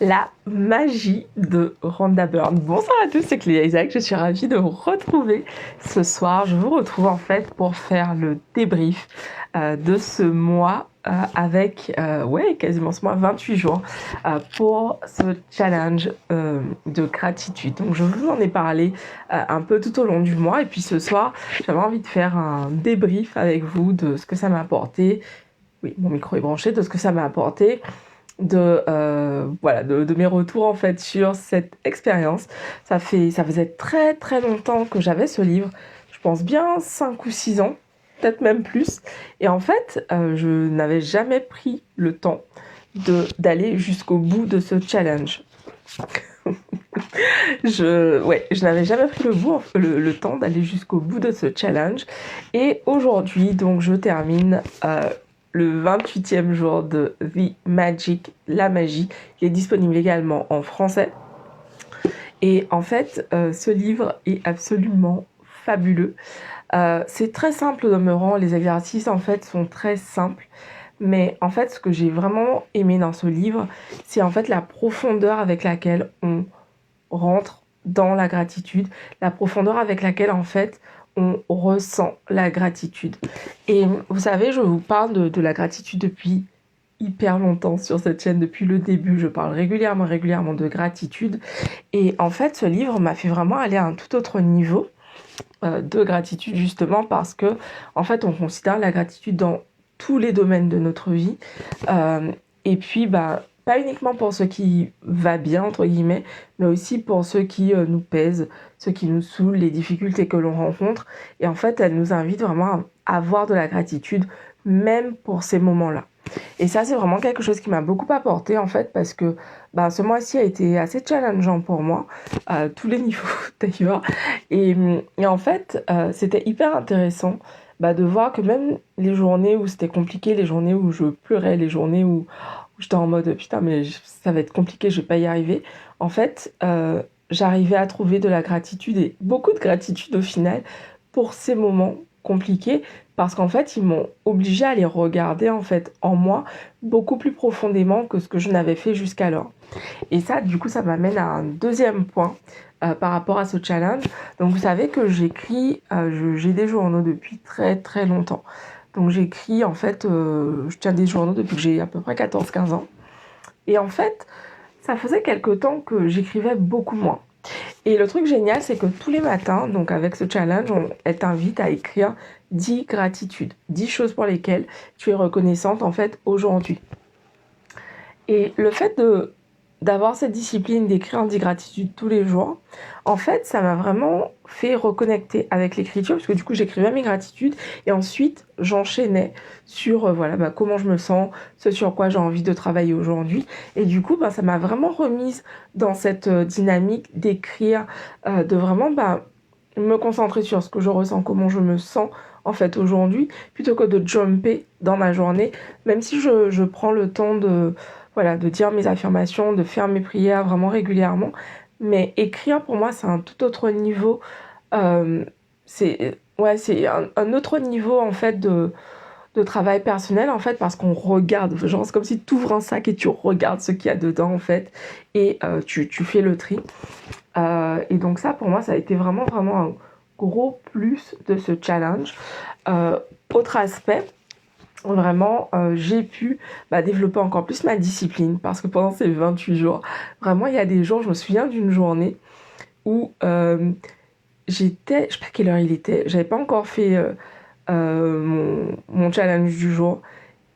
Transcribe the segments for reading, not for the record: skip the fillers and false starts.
La magie de Rhonda Byrne. Bonsoir à tous, c'est Cléa Isaac, je suis ravie de vous retrouver ce soir. Je vous retrouve en fait pour faire le débrief de ce mois avec, quasiment ce mois, 28 jours pour ce challenge de gratitude. Donc je vous en ai parlé un peu tout au long du mois et puis ce soir, j'avais envie de faire un débrief avec vous de ce que ça m'a apporté. Oui, mon micro est branché, de ce que ça m'a apporté de mes retours en fait sur cette expérience. Ça faisait très très longtemps que j'avais ce livre, je pense bien 5 ou 6 ans, peut-être même plus. Et en fait, je n'avais jamais pris le temps d'aller jusqu'au bout de ce challenge. Je n'avais jamais pris le temps d'aller jusqu'au bout de ce challenge. Et aujourd'hui, donc, je termine le 28e jour de The Magic, la magie, qui est disponible également en français. Et en fait, ce livre est absolument fabuleux. C'est très simple au demeurant, les exercices en fait sont très simples. Mais en fait, ce que j'ai vraiment aimé dans ce livre, c'est en fait la profondeur avec laquelle on rentre dans la gratitude, la profondeur avec laquelle en fait on ressent la gratitude. Et vous savez, je vous parle de la gratitude depuis hyper longtemps sur cette chaîne, depuis le début, je parle régulièrement de gratitude. Et en fait, ce livre m'a fait vraiment aller à un tout autre niveau de gratitude, justement parce que en fait, on considère la gratitude dans tous les domaines de notre vie. Et puis, pas uniquement pour ce qui va bien, entre guillemets, mais aussi pour ceux qui nous pèsent, ceux qui nous saoulent, les difficultés que l'on rencontre. Et en fait, elle nous invite vraiment à avoir de la gratitude, même pour ces moments-là. Et ça, c'est vraiment quelque chose qui m'a beaucoup apporté, en fait, parce que ce mois-ci a été assez challengeant pour moi, à tous les niveaux d'ailleurs. Et en fait, c'était hyper intéressant de voir que même les journées où c'était compliqué, les journées où je pleurais, les journées où j'étais en mode putain mais ça va être compliqué, je vais pas y arriver. En fait, j'arrivais à trouver de la gratitude et beaucoup de gratitude au final pour ces moments compliqués parce qu'en fait, ils m'ont obligée à les regarder en fait en moi beaucoup plus profondément que ce que je n'avais fait jusqu'alors. Et ça, du coup, ça m'amène à un deuxième point par rapport à ce challenge. Donc, vous savez que j'écris, j'ai des journaux depuis très très longtemps. Donc j'écris, en fait, je tiens des journaux depuis que j'ai à peu près 14-15 ans. Et en fait, ça faisait quelque temps que j'écrivais beaucoup moins. Et le truc génial, c'est que tous les matins, donc avec ce challenge, elle t'invite à écrire 10 gratitudes, 10 choses pour lesquelles tu es reconnaissante, en fait, aujourd'hui. Et le fait d'avoir cette discipline d'écrire 10 gratitudes tous les jours, en fait, ça m'a vraiment fait reconnecter avec l'écriture, parce que du coup, j'écrivais mes gratitudes, et ensuite, j'enchaînais sur comment je me sens, ce sur quoi j'ai envie de travailler aujourd'hui. Et du coup, ça m'a vraiment remise dans cette dynamique d'écrire, de vraiment me concentrer sur ce que je ressens, comment je me sens, en fait, aujourd'hui, plutôt que de jumper dans ma journée, même si je prends le temps de dire mes affirmations, de faire mes prières vraiment régulièrement. Mais écrire, pour moi, c'est un tout autre niveau. C'est un autre niveau, en fait, de travail personnel, en fait, parce qu'on regarde. Genre, c'est comme si tu ouvres un sac et tu regardes ce qu'il y a dedans, en fait, et tu fais le tri. Et donc ça, pour moi, ça a été vraiment, vraiment un gros plus de ce challenge. Autre aspect, vraiment, j'ai pu développer encore plus ma discipline parce que pendant ces 28 jours, vraiment, il y a des jours, je me souviens d'une journée où j'étais, je sais pas quelle heure il était, j'avais pas encore fait mon challenge du jour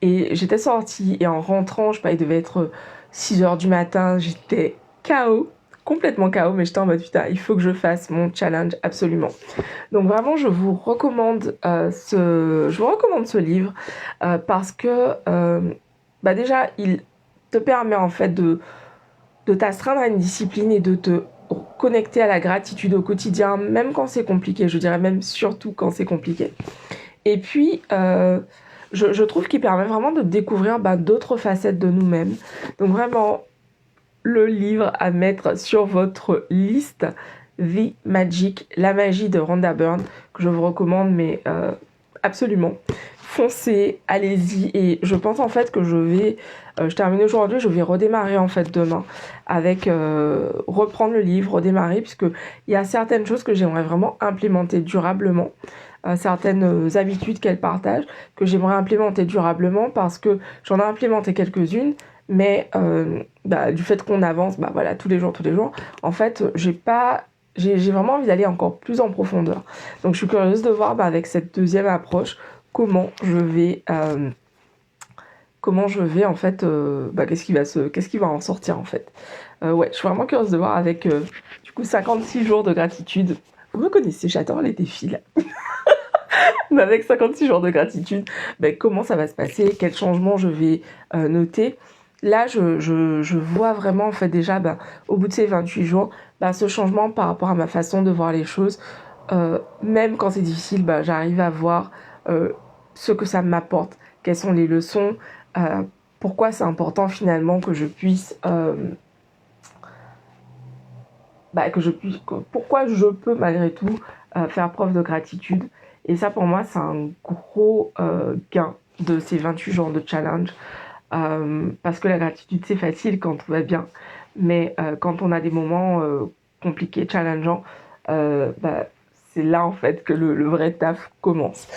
et j'étais sortie et en rentrant, je sais pas, il devait être 6h du matin, j'étais KO, complètement KO, mais j'étais en mode putain, il faut que je fasse mon challenge absolument. Donc vraiment, je vous recommande ce livre parce que déjà, il te permet en fait de t'astreindre à une discipline et de te connecter à la gratitude au quotidien, même quand c'est compliqué, je dirais même surtout quand c'est compliqué. Et puis, je trouve qu'il permet vraiment de découvrir d'autres facettes de nous-mêmes. Donc vraiment, le livre à mettre sur votre liste, The Magic, la magie de Rhonda Byrne, que je vous recommande, mais absolument. foncez, allez-y. Et je pense en fait que je termine aujourd'hui, je vais redémarrer en fait demain avec reprendre le livre, redémarrer, puisque il y a certaines choses que j'aimerais vraiment implémenter durablement, certaines habitudes qu'elle partage que j'aimerais implémenter durablement, parce que j'en ai implémenté quelques-unes, mais du fait qu'on avance, voilà, tous les jours, en fait, j'ai vraiment envie d'aller encore plus en profondeur. Donc je suis curieuse de voir avec cette deuxième approche comment je vais en fait qu'est-ce qui va en sortir en fait. Ouais, je suis vraiment curieuse de voir avec du coup 56 jours de gratitude. Vous me connaissez, j'adore les défis là. Mais avec 56 jours de gratitude, comment ça va se passer, quels changements je vais noter. Là, je vois vraiment, en fait, déjà, au bout de ces 28 jours, ce changement par rapport à ma façon de voir les choses. Même quand c'est difficile, j'arrive à voir ce que ça m'apporte, quelles sont les leçons, pourquoi c'est important finalement que je puisse... pourquoi je peux malgré tout faire preuve de gratitude. Et ça, pour moi, c'est un gros gain de ces 28 jours de challenge. Parce que la gratitude, c'est facile quand tout va bien. Mais quand on a des moments compliqués, challengeants, c'est là, en fait, que le vrai taf commence.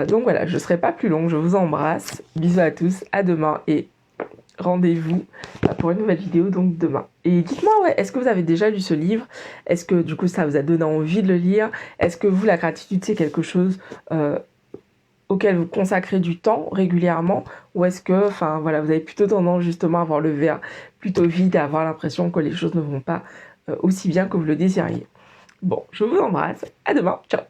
Donc voilà, je ne serai pas plus longue. Je vous embrasse. Bisous à tous. À demain. Et rendez-vous pour une nouvelle vidéo donc demain. Et dites-moi, est-ce que vous avez déjà lu ce livre? Est-ce que du coup ça vous a donné envie de le lire? Est-ce que vous, la gratitude, c'est quelque chose auquel vous consacrez du temps régulièrement? Ou est-ce que vous avez plutôt tendance justement à voir le verre plutôt vide, à avoir l'impression que les choses ne vont pas aussi bien que vous le désiriez? Bon, je vous embrasse. À demain. Ciao.